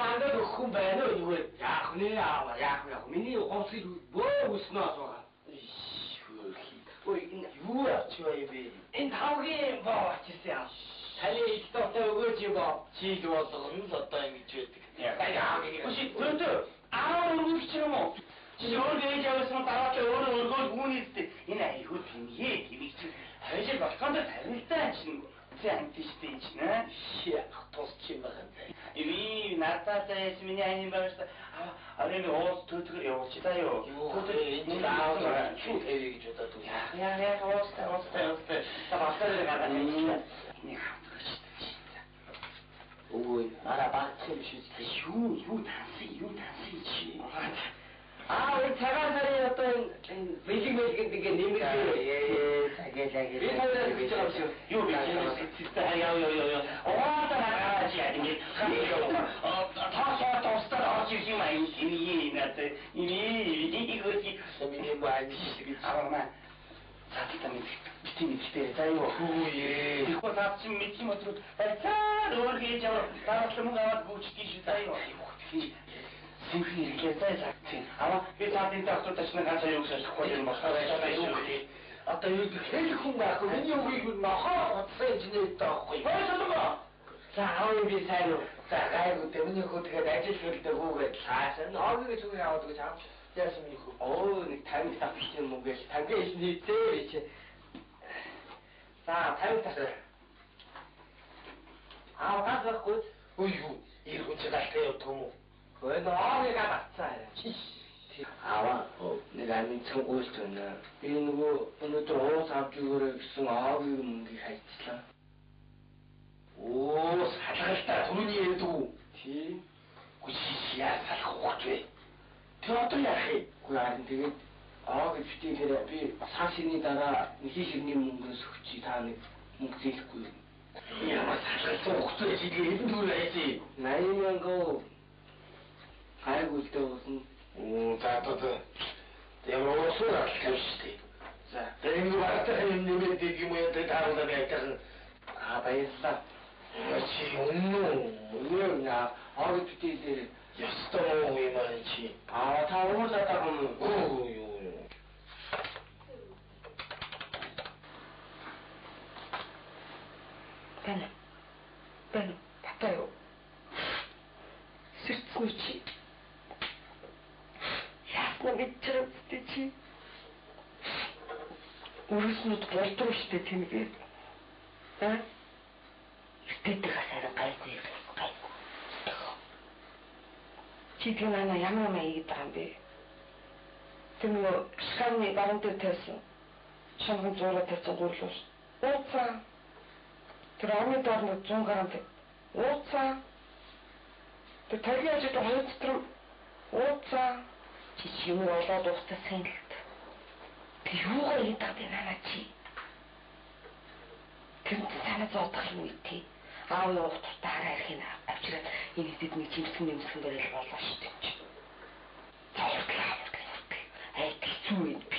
만나도 큰 배는 이거 야근이야, 야근이야. 민이 혹시 뭐 무슨 나서? 뭐 이게 유야 저희비. 인타오기 뭐 지세요. 달리 또 그거 지고 지도도 흔들었다 이제. 야, 혹시 그것도 아무 기치는 뭐. 지금 얘기하고서 따라서 오늘 운이 있을 때 이날 이거 비밀 비밀지. 사실 막 간다 다르다 지는 거. антистична, толстимаханте. И натата сменя не башта. А время ост тут его читаю. Тут не знаю, что эти что-то тут. Я ост. Табахтали надо не. Не ой, надо бахтемшись. 유 танси. 아, 우리 자간살이 어떤 매직 되게 내밀지. 자게. 비타민을 그쳐가지고. 요 매직 진짜 요. 왔다 나가지 아니면 다 스타트 지금 많이 이미 이거지. 세미니 뭐 아니지. 아마 자기도 밑에 자요. 예. 이거 다 지금 밑에 못으로 자, 너를 저 다른 거 고치기 싫다요. 이거 Симфония летает, а ведь так кто-то начинается ходит, а то и хеликунда, 그 민요국이 막 세진에 있다고. 뭐였어? 자, 우리 비사로. 자, 가이고 때문에 그때 날씨 좋을 때고 그래. 사실 나오게 저기 나오고 참. 야심이 다음에 딱 비치는 뭐 그래. 단계 있으니 제일이지. 자, 다음에 딱. 아, 가서 곧. 어이구, 이러고 제가 해요, 도모. 왜 너가 맞잖아. 아와, 내가 민청 고스트나 이거 오늘 또 사주를 승하고 문제가 있지라. 오, 사다가 돈이에도 티, 구시시야 살고 돼. 저도 야해. 그 안 되게 그 주택에 비 사신이다가 희신님 문근 숙지 다는 문제 있고. 야, 사실 또 지게 힘들어야지. 나이면 알고 있다 무슨 자또도 내가 소라 키우시대. 자, 내가 말했다는 님의 되게 뭐야 대다로다 내가 아 봐있어. 그렇지 없노. 아그 주택들 여스도 왜 말인지. 다 오르다가 하면 오요. Бена, 바꿔요. сердцничий. Ясно вечером стечи. Ужаснут болтушите тэмгээ. Сэтгэдэг асараа гайгүй. Чи тэрнаа ямар хийгээд байгаа юм бэ? Тэр нөгөө шкафны баруун дээр тавьсан. Шонгон зураг тавьсан гурлуус. Ууцаа. Тэр амны доор 100 грамм ууцаа. Тэр тархины ажид хоёр дотор ууцаа. Чи юу болоод уустаа сайн л. Тэг юугаар хийдэг бэ нана чи? Тэнд санаа зовдох юм тий. Аав юу ухтартаа хараа ирэх нь авчираад энэ хэдэд нэг жимсгэн нэмсгэн барил болоо шүү дээ. Зовлаа. Хэцүү юм би.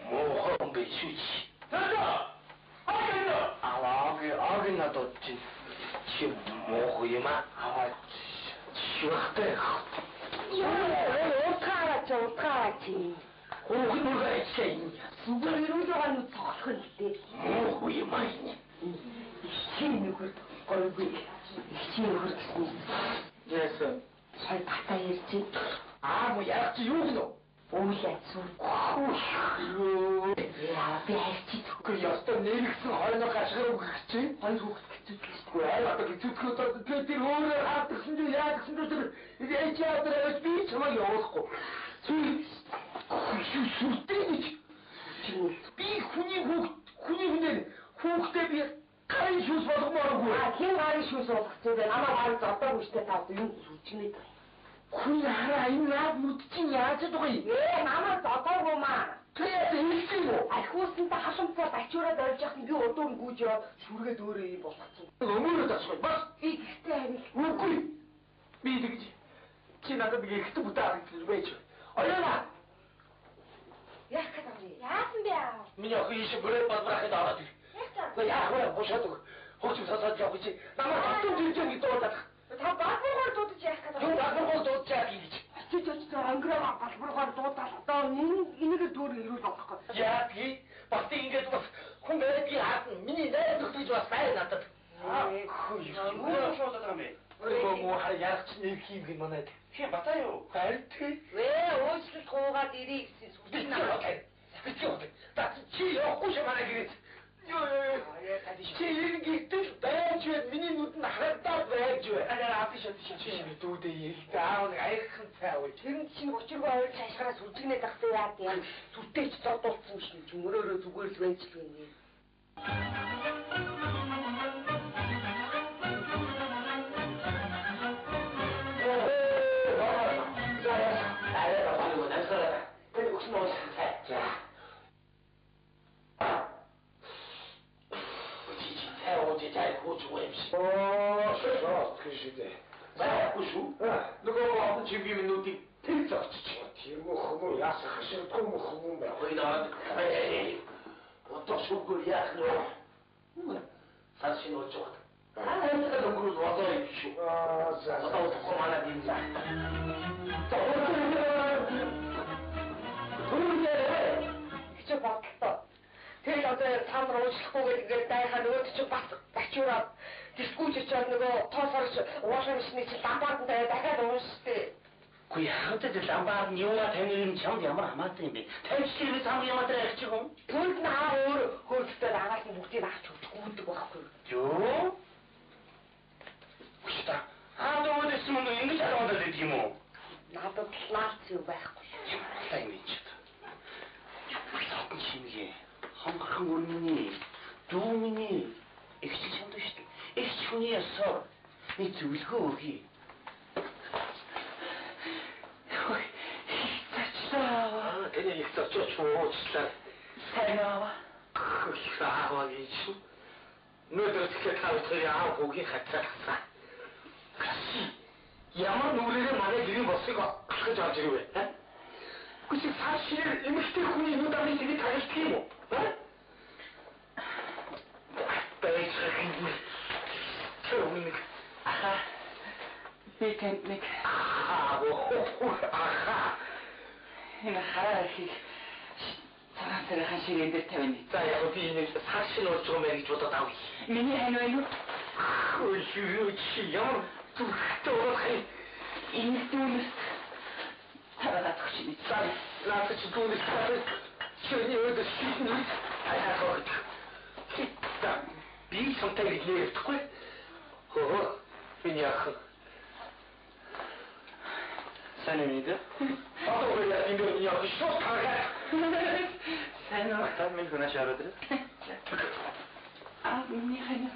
Мохон бэшүүч. 아기 나도 지금 뭐고 이마 쉬었대. 어떡하지? 누가 했지? 누가 이러고 가는 척하는데? 뭐고 이마이니? 힘이 걸고 힘이 그렇게 그래서 잘 갖다 했지? 뭐 약지 요기노. 오야지. 야, 배지. 그 여섯 내릭스 얼마 가시라고 그랬지? 아이고, 왜 어떻게 죽었다? 그들 오늘 하트 순주 야 순주들 이제 애지아들을 비참하게 어었고. 술 때리지. 비 군인데 훅 대비 가리 쇼스와도 뭐라고? 걔 가리 쇼스 저게 아마 가리 잡다고 싶대 다 용 수치니까. 군인 하나 있나? 묻지냐? 저도가 왜 나만 잡다고만. 그래야 일시고. 그것은 다 하성자 맞춰라 널쩍 이게 어떤 구죠? 저게 노래 벗었지. 너무 그렇다 소리. 막 이때 아니. 웃구리. 미득이지. 지나가 미게 그때 못하는 왜 저? 얼려라. 약하다니. 야순대야. 민혁 그 이시 물에 빠져라 나와지. 야, 뭐야 보셔도 хөгжим сонсоод явах гэж намайг хатуу дижиг дуудаад. Та балбаргаар дуудаж яах гэдэг вэ? Юу балбаргаар дуудаж яах гэж. Очиж ангираа балбаргаар дуудаад одоо энийг дүүр ирүүл болохгүй. Яа би бати ингэж бас хүн байдгийг хаана миний найз өгдөж бас байна надад. Юу шоолоод байгаа юм бэ? Өө хаа яах ч нэг юм гин манайд. Хин батаа юу? Харин тий. Өөчлөлт хуугаад ирээ гэсэн сүлжээ надад. Битгий. Та чи явахгүй шамаа гэрээ. Ёо. Чи ингэдэг байж вэ? Миний нүдэнд харагдаад байж вэ? Афиш. Дүүдээ ялдаа аав нэг аяхан цай уу. Тэр чинь учиргүй ойр цаашгаараа сүлжигнээд ахсан яа тийм. Зүттэй ч додуулсан шүү. Мөрөөрөө зүгээр л байж л гэнэ. Нөгөө олон чимгийн минутыг тэр зогсчих. Тэр мөхмөр яасан хаширдгүй мөхмөр байна. Хоёроо. Одоо шүүгээр яах вэ? Саршин очоод. Аа өнгөрүүл болоо юм шүү. За. Одоо команда дим за. Хичээ бодлоо. Тэгэл одоо цаанд уучлахгүйгээр ингээд дайхаа нөгөөд чинь бас бачуураад дискүүч очоод нөгөө тоосорч уушаа мишний чинь ламбаад нь дахиад ууштай. Гүй хатад ламбаад нь юугаа таних чамд ямар хамаатай юм бэ? Тавьчихлээ сам ямар дээрх чи хүн? Түнд нь аа өөр хөөцтэй агаалт нь бүгдийг авч өгдөг байхгүй. Юу? Үшта. Өөдөөс юм ингэж хараад байдаг юм уу? Надад лаац юу байхгүй. Та юм чи. Сотон шингээ. Хонхорхон өрмөний дүү миний их чамд шүү дээ. Их хүний ясаар нэг зөвлөгөө өгье. Ой, цачлаа. Энэ их цачаач уучлаа. Хайнаа. Хөөе, гэж. Нөөдөр тэгэхээр тавьчихсан аав хүүгийн хацаалсан. Ямар нүрээрээ манай гэрийн босыг алхаж авч ирвэ? Гүшиг цаашир эмэгтэй хүний нүд амын сэгийг таашдаг юм уу? Аха. Би тэнд нэг. Аха. Энэ харахыг цагаан шиг энэ дээр тавина. За яг би нэг цаашин орж байгаа мэй гэж бодоод авъя. Миний хань байна уу? Ой юу чи ямар зүгтээ урах юм. Энэ дүүнээс тараад өгч За наач дүүнээс тараад чиний өдөр шийднэ. Аяа за би сонтой хэлээхгүй. Хөө би яах вэ? Санамида. Одоо яа энэ нь яах вэ? Таргаа. Санаа. Та минь гэнэ шаарад. Миний хань.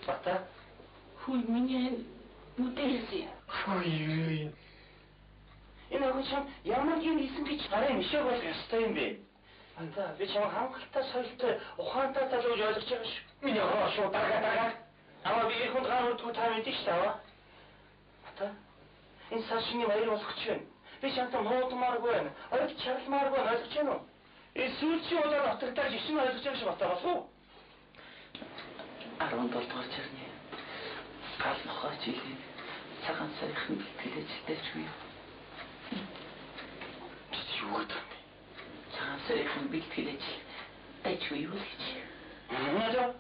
Бата. Хүн миний нүдэрсэн. Хөөе. Энэ хөөчм ямар юм хийсэн гэж арай мишээ болох ёстой юм бэ? Анда би чам хангалттай соёлтой ухаантай залууж ойлгож байгаа шүү. Миний хоо шууд дарга. Ама би их хүнд гарууд та мэдэн шүү дээ. Бата. Энэ сашны баяр болох ч юм. Би чамтай моодмааргүй байна. Ойд чаралмааргүй ойлгож байна уу? Энэ сүүлчийн удаа нотогдож ишин ойлгож байгаа шүү Бата бас уу? 17 дугаар жирны гал нохоо жилийн цагаан саяхан бэлтгэл ажилдаа ч юу? Юу гэдэг юм бэ? Цагаан саяхан бэлтгэл ажил дайч юу гэж? Наа